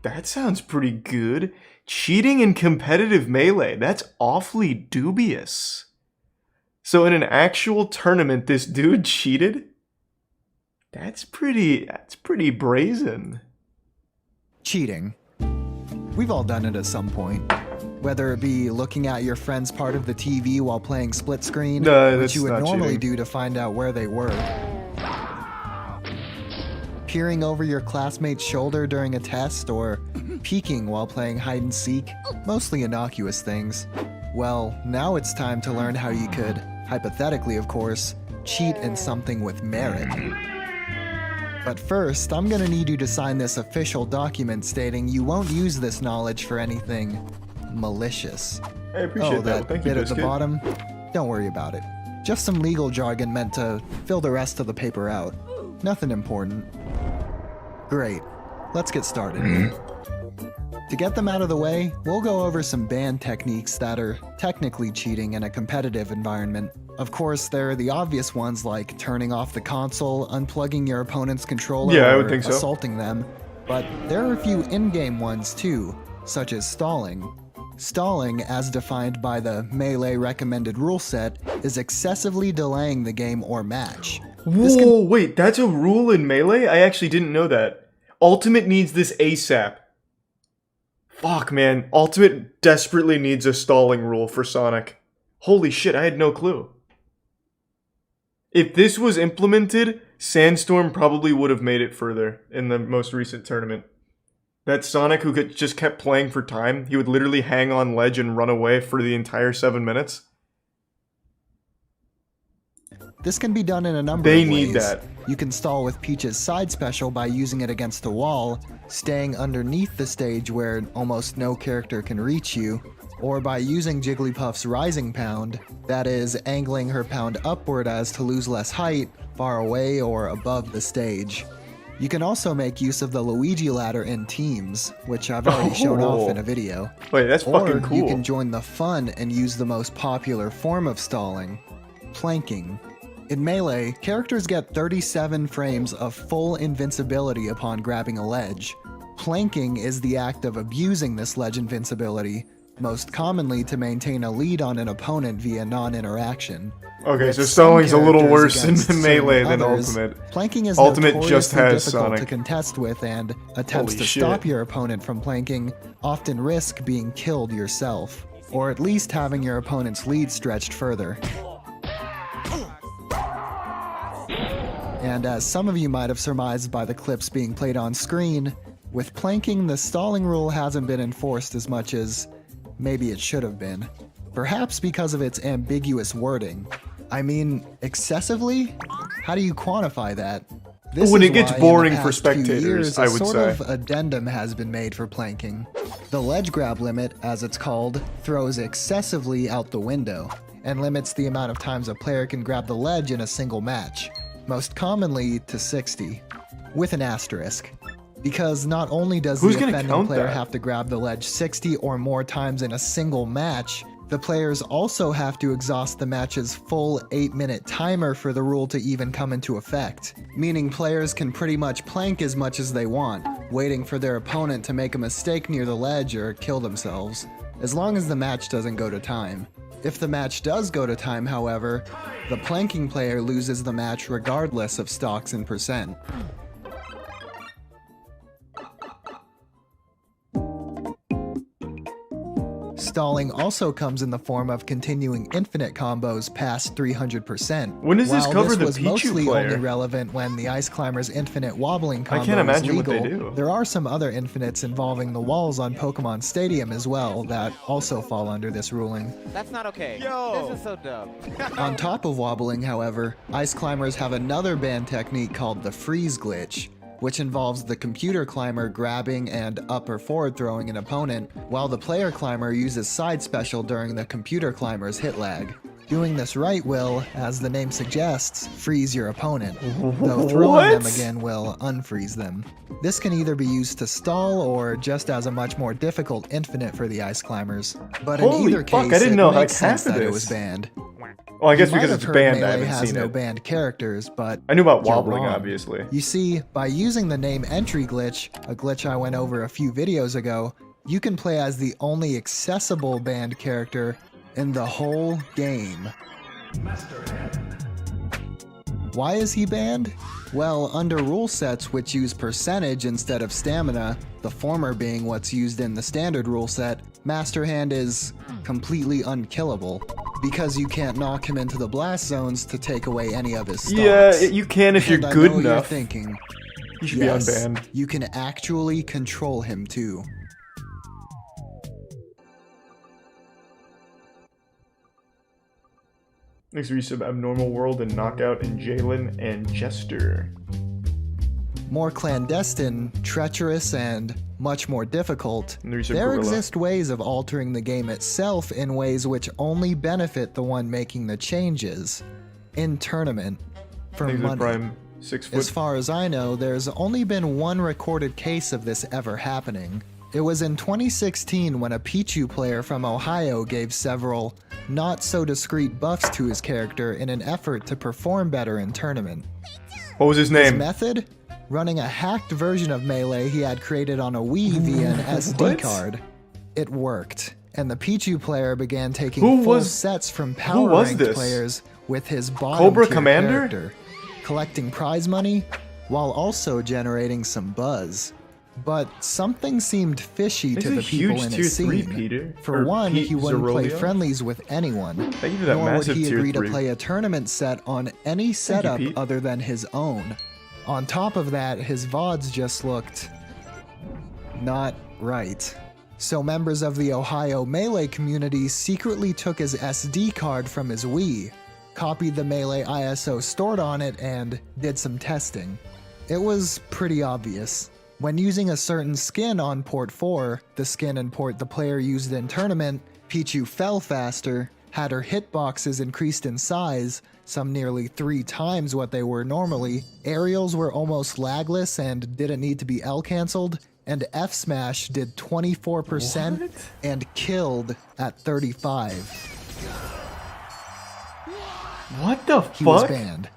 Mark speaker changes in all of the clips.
Speaker 1: That sounds pretty good. Cheating in competitive Melee. That's awfully dubious. So in an actual tournament, this dude cheated? That's pretty brazen.
Speaker 2: Cheating. We've all done it at some point. Whether it be looking at your friend's part of the TV while playing split screen, which you would normally do to find out where they were. Peering over your classmate's shoulder during a test, or peeking while playing hide and seek. Mostly innocuous things. Well, now it's time to learn how you could, hypothetically of course, cheat in something with merit. But first, I'm gonna need you to sign this official document stating you won't use this knowledge for anything malicious.
Speaker 1: I appreciate that.
Speaker 2: Thank you, bit at the bottom? Don't worry about it. Just some legal jargon meant to fill the rest of the paper out. Nothing important. Great. Let's get started. To get them out of the way, we'll go over some ban techniques that are technically cheating in a competitive environment. Of course, there are the obvious ones like turning off the console, unplugging your opponent's controller,
Speaker 1: I
Speaker 2: or
Speaker 1: would think so.
Speaker 2: assaulting them. But there are a few in-game ones too, such as stalling. Stalling, as defined by the Melee recommended rule set, is excessively delaying the game or match.
Speaker 1: Whoa, wait, that's a rule in Melee? I actually didn't know that. Ultimate needs this ASAP. Fuck, man. Ultimate desperately needs a stalling rule for Sonic. Holy shit, I had no clue. If this was implemented, Sandstorm probably would have made it further in the most recent tournament. That Sonic who just kept playing for time, he would literally hang on ledge and run away for the entire 7 minutes.
Speaker 2: This can be done in a number of ways.
Speaker 1: They need that.
Speaker 2: You can stall with Peach's side special by using it against a wall, staying underneath the stage where almost no character can reach you, or by using Jigglypuff's rising pound, that is, angling her pound upward as to lose less height, far away or above the stage. You can also make use of the Luigi ladder in teams, which I've already shown off in a video.
Speaker 1: Wait, that's fucking cool.
Speaker 2: Or you can join the fun and use the most popular form of stalling, planking. In Melee, characters get 37 frames of full invincibility upon grabbing a ledge. Planking is the act of abusing this ledge invincibility, most commonly to maintain a lead on an opponent via non-interaction.
Speaker 1: Okay, so stalling's a little worse in Melee than Ultimate.
Speaker 2: Planking is
Speaker 1: Ultimate just has
Speaker 2: difficult
Speaker 1: Sonic.
Speaker 2: to contest with, and attempts
Speaker 1: Holy
Speaker 2: to
Speaker 1: shit.
Speaker 2: stop your opponent from planking often risk being killed yourself, or at least having your opponent's lead stretched further. And as some of you might have surmised by the clips being played on screen, with planking the stalling rule hasn't been enforced as much as maybe it should have been. Perhaps because of its ambiguous wording. I mean, excessively? How do you quantify that? This
Speaker 1: When
Speaker 2: is
Speaker 1: it gets
Speaker 2: why in the
Speaker 1: boring for
Speaker 2: past few
Speaker 1: spectators,
Speaker 2: years,
Speaker 1: I
Speaker 2: a
Speaker 1: would
Speaker 2: sort
Speaker 1: say.
Speaker 2: of addendum has been made for planking. The ledge grab limit, as it's called, throws excessively out the window, and limits the amount of times a player can grab the ledge in a single match, most commonly to 60, with an asterisk. Because not only does
Speaker 1: Who's
Speaker 2: the
Speaker 1: gonna
Speaker 2: offending
Speaker 1: count
Speaker 2: player
Speaker 1: that?
Speaker 2: have to grab the ledge 60 or more times in a single match, the players also have to exhaust the match's full 8-minute timer for the rule to even come into effect. Meaning players can pretty much plank as much as they want, waiting for their opponent to make a mistake near the ledge or kill themselves, as long as the match doesn't go to time. If the match does go to time, however, the planking player loses the match regardless of stocks and percent. Stalling also comes in the form of continuing infinite combos past 300%.
Speaker 1: When does this
Speaker 2: While
Speaker 1: cover
Speaker 2: this
Speaker 1: the
Speaker 2: was
Speaker 1: Pichu
Speaker 2: mostly
Speaker 1: player?
Speaker 2: only relevant when the Ice Climber's infinite wobbling combo
Speaker 1: I can't imagine
Speaker 2: was
Speaker 1: what they
Speaker 2: legal,
Speaker 1: do.
Speaker 2: there are some other infinites involving the walls on Pokemon Stadium as well that also fall under this ruling.
Speaker 3: That's not okay.
Speaker 4: Yo!
Speaker 3: This is so dumb.
Speaker 2: On top of wobbling, however, Ice Climbers have another ban technique called the freeze glitch, which involves the computer climber grabbing and up or forward throwing an opponent, while the player climber uses side special during the computer climber's hit lag. Doing this right will, as the name suggests, freeze your opponent, though throwing them
Speaker 1: What?
Speaker 2: again will unfreeze them. This can either be used to stall or just as a much more difficult infinite for the Ice Climbers. But in
Speaker 1: Holy
Speaker 2: either
Speaker 1: fuck, I
Speaker 2: case,
Speaker 1: didn't
Speaker 2: it
Speaker 1: know
Speaker 2: makes
Speaker 1: like half
Speaker 2: sense
Speaker 1: of
Speaker 2: that it
Speaker 1: this.
Speaker 2: was banned.
Speaker 1: Oh, I guess
Speaker 2: You might
Speaker 1: because
Speaker 2: have
Speaker 1: it's
Speaker 2: heard
Speaker 1: banned, I
Speaker 2: Melee
Speaker 1: haven't
Speaker 2: has
Speaker 1: seen
Speaker 2: no
Speaker 1: it.
Speaker 2: banned characters, but
Speaker 1: I knew about
Speaker 2: you're
Speaker 1: wobbling,
Speaker 2: wrong.
Speaker 1: obviously.
Speaker 2: You see, by using the name entry glitch, a glitch I went over a few videos ago, you can play as the only accessible banned character in the whole game. Why is he banned? Well, under rule sets which use percentage instead of stamina, the former being what's used in the standard rule set, Master Hand is completely unkillable, because you can't knock him into the blast zones to take away any of his stocks.
Speaker 1: Yeah, you can if you're
Speaker 2: And I
Speaker 1: good
Speaker 2: know what you're
Speaker 1: enough.
Speaker 2: thinking,
Speaker 1: You should
Speaker 2: yes,
Speaker 1: be unbanned.
Speaker 2: you can actually control him too.
Speaker 1: Next resub Abnormal World and Knockout and Jalen and Jester.
Speaker 2: More clandestine, treacherous, and much more difficult,
Speaker 1: And there's a
Speaker 2: there
Speaker 1: gorilla.
Speaker 2: exist ways of altering the game itself in ways which only benefit the one making the changes. In tournament, for
Speaker 1: Things are
Speaker 2: money.
Speaker 1: prime 6 foot.
Speaker 2: As far as I know, there's only been one recorded case of this ever happening. It was in 2016 when a Pichu player from Ohio gave several not-so-discreet buffs to his character in an effort to perform better in tournament.
Speaker 1: What was his
Speaker 2: His
Speaker 1: name?
Speaker 2: method? Running a hacked version of Melee he had created on a Wii via an SD
Speaker 1: What?
Speaker 2: card. It worked, and the Pichu player began taking
Speaker 1: Who
Speaker 2: full
Speaker 1: was-
Speaker 2: sets from
Speaker 1: who
Speaker 2: power
Speaker 1: was
Speaker 2: ranked
Speaker 1: this?
Speaker 2: players with his bottom
Speaker 1: Cobra
Speaker 2: tier
Speaker 1: Commander?
Speaker 2: character, collecting prize money while also generating some buzz. But something seemed fishy
Speaker 1: He's
Speaker 2: to
Speaker 1: a
Speaker 2: the people
Speaker 1: huge
Speaker 2: in
Speaker 1: tier
Speaker 2: his
Speaker 1: 3,
Speaker 2: scene.
Speaker 1: Peter.
Speaker 2: For
Speaker 1: Or
Speaker 2: one,
Speaker 1: Pete
Speaker 2: he wouldn't play
Speaker 1: Zarolio.
Speaker 2: friendlies with anyone,
Speaker 1: Thank you for that
Speaker 2: nor would
Speaker 1: massive
Speaker 2: he
Speaker 1: tier
Speaker 2: agree
Speaker 1: 3.
Speaker 2: to play a tournament set on any setup
Speaker 1: Pete.
Speaker 2: other than his own. On top of that, his VODs just looked not right. So members of the Ohio Melee community secretly took his SD card from his Wii, copied the Melee ISO stored on it, and did some testing. It was pretty obvious. When using a certain skin on port 4, the skin and port the player used in tournament, Pichu fell faster, had her hitboxes increased in size, some nearly 3 times what they were normally, aerials were almost lagless and didn't need to be L-cancelled, and F-Smash did 24%
Speaker 1: What?
Speaker 2: and killed at 35.
Speaker 1: What the
Speaker 2: He was
Speaker 1: fuck?
Speaker 2: banned.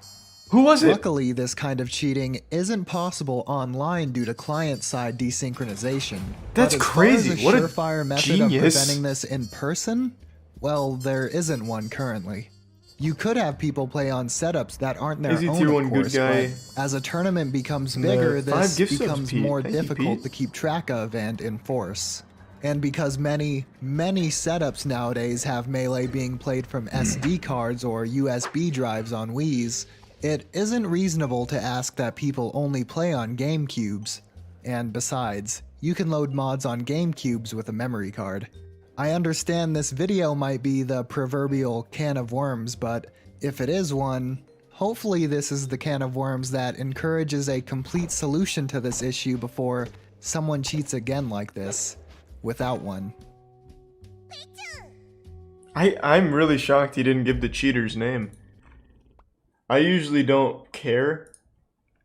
Speaker 1: Who was it?
Speaker 2: Luckily, this kind of cheating isn't possible online due to client-side desynchronization.
Speaker 1: That's
Speaker 2: But as
Speaker 1: crazy.
Speaker 2: Far as a
Speaker 1: What a
Speaker 2: surefire method
Speaker 1: genius.
Speaker 2: of preventing this in person? Well, there isn't one currently. You could have people play on setups that aren't their
Speaker 1: Easy
Speaker 2: own,
Speaker 1: tier
Speaker 2: of
Speaker 1: 1 good
Speaker 2: course,
Speaker 1: guy.
Speaker 2: but as a tournament becomes
Speaker 1: And the
Speaker 2: bigger,
Speaker 1: 5
Speaker 2: this
Speaker 1: gift subs,
Speaker 2: becomes
Speaker 1: Pete.
Speaker 2: more
Speaker 1: Thank you,
Speaker 2: difficult
Speaker 1: Pete.
Speaker 2: to keep track of and enforce. And because many setups nowadays have Melee being played from SD cards or USB drives on Wiis, it isn't reasonable to ask that people only play on GameCubes. And besides, you can load mods on GameCubes with a memory card. I understand this video might be the proverbial can of worms, but if it is one, hopefully this is the can of worms that encourages a complete solution to this issue before someone cheats again like this, without one.
Speaker 1: I'm really shocked he didn't give the cheater's name. I usually don't care,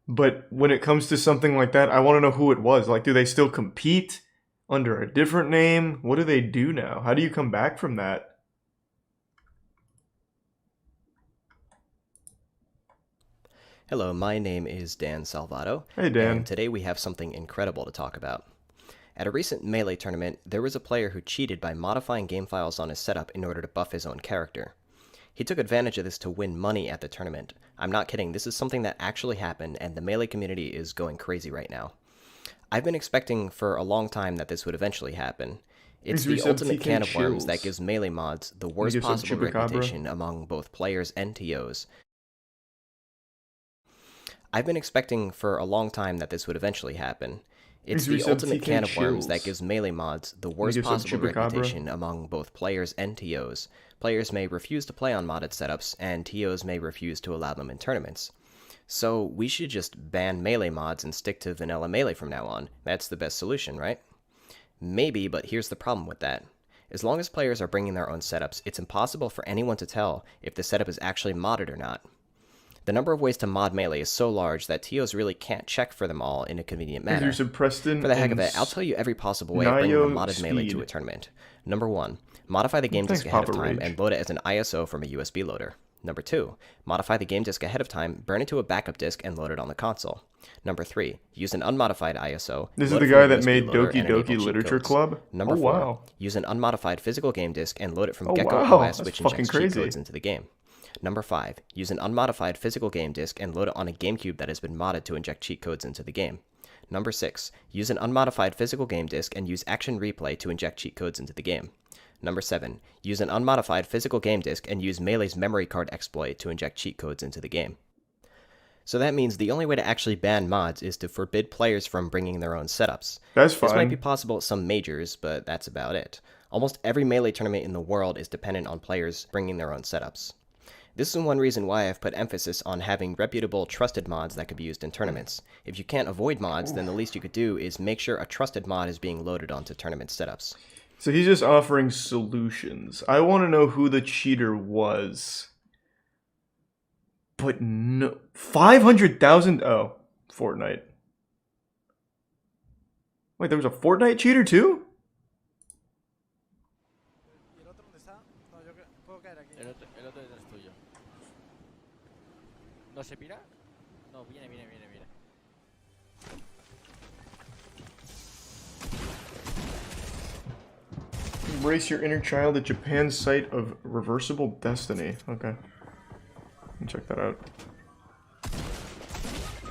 Speaker 1: but when it comes to something like that, I want to know who it was. Like, do they still compete under a different name? What do they do now? How do you come back from that?
Speaker 3: Hello, my name is Dan Salvato.
Speaker 1: Hey, Dan.
Speaker 3: And today we have something incredible to talk about. At a recent Melee tournament, there was a player who cheated by modifying game files on his setup in order to buff his own character. He took advantage of this to win money at the tournament. I'm not kidding, this is something that actually happened, and the Melee community is going crazy right now. I've been expecting for a long time that this would eventually happen. It's
Speaker 1: Please
Speaker 3: the
Speaker 1: resub
Speaker 3: ultimate
Speaker 1: TK
Speaker 3: can of worms
Speaker 1: Chills.
Speaker 3: that gives Melee mods the worst
Speaker 1: give some
Speaker 3: possible
Speaker 1: Chupacabra.
Speaker 3: reputation among both players and TOs. I've been expecting for a long time that this would eventually happen. It's
Speaker 1: Please
Speaker 3: the
Speaker 1: resub
Speaker 3: ultimate
Speaker 1: TK
Speaker 3: can of worms that
Speaker 1: Chills.
Speaker 3: gives Melee mods the worst
Speaker 1: give some
Speaker 3: possible
Speaker 1: Chupacabra.
Speaker 3: reputation among both players and TOs. Players may refuse to play on modded setups, and TOs may refuse to allow them in tournaments. So we should just ban Melee mods and stick to vanilla Melee from now on. That's the best solution, right? Maybe, but here's the problem with that. As long as players are bringing their own setups, it's impossible for anyone to tell if the setup is actually modded or not. The number of ways to mod Melee is so large that TOs really can't check for them all in a convenient manner.
Speaker 1: Here's your Preston
Speaker 3: For the heck of
Speaker 1: and
Speaker 3: it, I'll tell you every possible way of bringing a
Speaker 1: Nio
Speaker 3: modded Melee to
Speaker 1: Speed.
Speaker 3: a tournament. Number 1, modify the game
Speaker 1: Thanks,
Speaker 3: disk ahead of
Speaker 1: Papa
Speaker 3: time
Speaker 1: Rage.
Speaker 3: and load it as an ISO from a USB loader. Number 2, modify the game disk ahead of time, burn it to a backup disk, and load it on the console. Number 3, use an unmodified ISO.
Speaker 1: This is
Speaker 3: load
Speaker 1: the
Speaker 3: it from
Speaker 1: guy
Speaker 3: a
Speaker 1: that
Speaker 3: USB
Speaker 1: made
Speaker 3: loader,
Speaker 1: Doki
Speaker 3: and enable
Speaker 1: Doki
Speaker 3: cheat
Speaker 1: Literature
Speaker 3: codes.
Speaker 1: Club?
Speaker 3: Number
Speaker 1: Oh,
Speaker 3: 4,
Speaker 1: wow.
Speaker 3: use an unmodified physical game disk and load it from
Speaker 1: Oh,
Speaker 3: Gecko
Speaker 1: wow.
Speaker 3: OS,
Speaker 1: That's
Speaker 3: which
Speaker 1: fucking
Speaker 3: injects cheat
Speaker 1: crazy.
Speaker 3: codes into the game. Number 5, use an unmodified physical game disk and load it on a GameCube that has been modded to inject cheat codes into the game. Number 6, use an unmodified physical game disk and use Action Replay to inject cheat codes into the game. Number 7, use an unmodified physical game disk and use Melee's memory card exploit to inject cheat codes into the game. So that means the only way to actually ban mods is to forbid players from bringing their own setups.
Speaker 1: That's fine.
Speaker 3: This might be possible at some majors, but that's about it. Almost every Melee tournament in the world is dependent on players bringing their own setups. This is one reason why I've put emphasis on having reputable, trusted mods that could be used in tournaments. If you can't avoid mods, then the least you could do is make sure a trusted mod is being loaded onto tournament setups.
Speaker 1: So he's just offering solutions. I want to know who the cheater was. But no... 500,000... Oh, Fortnite. Wait, there was a Fortnite cheater too?
Speaker 4: El otro es tuyo. ¿No se pira? No, viene.
Speaker 1: Embrace your inner child at Japan's site of reversible destiny. Okay. Let me check that out.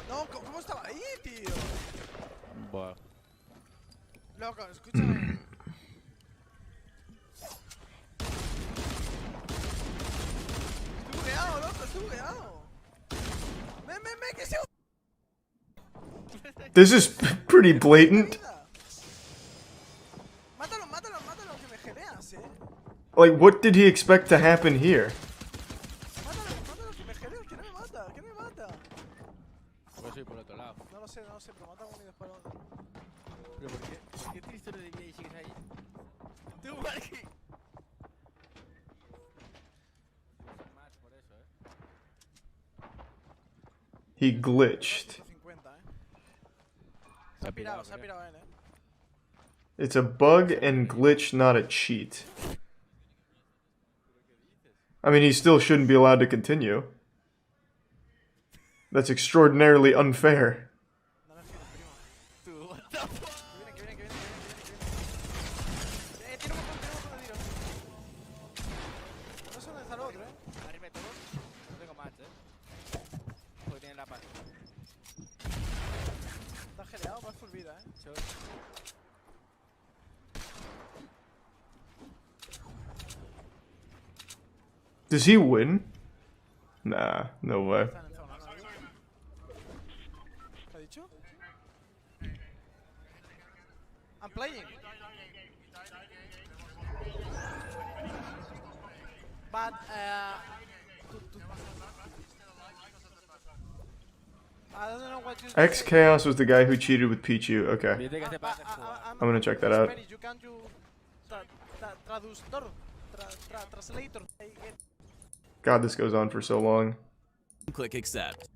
Speaker 5: No, ¿cómo estaba ahí, tío?
Speaker 4: Buah.
Speaker 5: Loco, escúchame. Estoy bugueado, loco, estoy bugueado. Que se...
Speaker 1: This is pretty blatant.
Speaker 5: Mátalo, que me geleas,
Speaker 1: Like, what did he expect to happen here?
Speaker 5: Mátalo, que me geleas, que no me mata.
Speaker 4: Pues soy por el otro lado.
Speaker 5: No lo sé, pero mata uno y después otro.
Speaker 4: ¿Pero por qué? ¿Por qué tienes historia de vida y sigues ahí? Tú, Marky. Más por eso,
Speaker 1: He glitched.
Speaker 5: 50, Se ha pirado él,
Speaker 1: It's a bug and glitch, not a cheat. I mean, he still shouldn't be allowed to continue. That's extraordinarily unfair.
Speaker 4: Tú, what the fuck?
Speaker 5: Que viene. Tiene un montón de tiros. No sé dónde está el otro,
Speaker 4: Arriba de todos. No tengo más, Porque tiene la paz.
Speaker 5: Está geleado, va full vida,
Speaker 1: Does he win? Nah, no way.
Speaker 5: Está en el zona, ¿no? ¿Qué ha dicho? I'm playing. But, I don't know what you...
Speaker 1: X Chaos was the guy who cheated with Pichu. Okay.
Speaker 4: Vete que este pase
Speaker 1: I'm gonna check that out.
Speaker 5: You can you traductor, translator.
Speaker 1: God, this goes on for so long.
Speaker 6: Click accept.